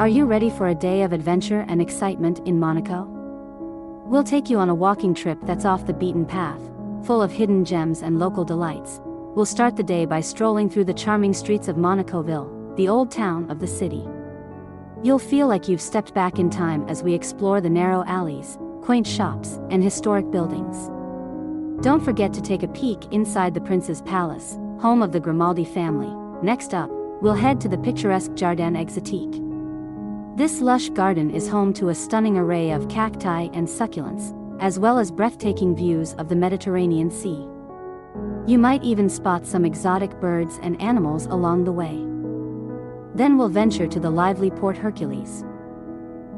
Are you ready for a day of adventure and excitement in Monaco? We'll take you on a walking trip that's off the beaten path, full of hidden gems and local delights. We'll start the day by strolling through the charming streets of Monacoville, the old town of the city. You'll feel like you've stepped back in time as we explore the narrow alleys, quaint shops, and historic buildings. Don't forget to take a peek inside the Prince's Palace, home of the Grimaldi family. Next up, we'll head to the picturesque Jardin Exotique. This lush garden is home to a stunning array of cacti and succulents, as well as breathtaking views of the Mediterranean Sea. You might even spot some exotic birds and animals along the way. Then we'll venture to the lively Port Hercules.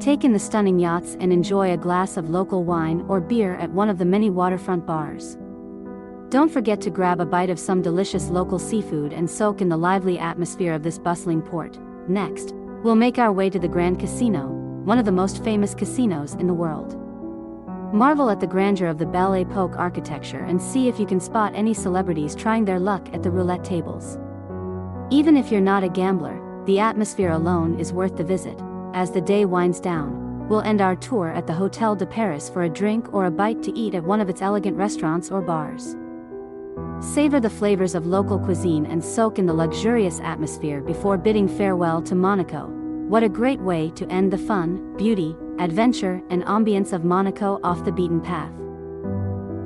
Take in the stunning yachts and enjoy a glass of local wine or beer at one of the many waterfront bars. Don't forget to grab a bite of some delicious local seafood and soak in the lively atmosphere of this bustling port. Next, we'll make our way to the Grand Casino, one of the most famous casinos in the world. Marvel at the grandeur of the Belle Epoque architecture and see if you can spot any celebrities trying their luck at the roulette tables. Even if you're not a gambler, the atmosphere alone is worth the visit. As the day winds down, we'll end our tour at the Hotel de Paris for a drink or a bite to eat at one of its elegant restaurants or bars. Savor the flavors of local cuisine and soak in the luxurious atmosphere before bidding farewell to Monaco. What a great way to end the fun, beauty, adventure, and ambience of Monaco off the beaten path.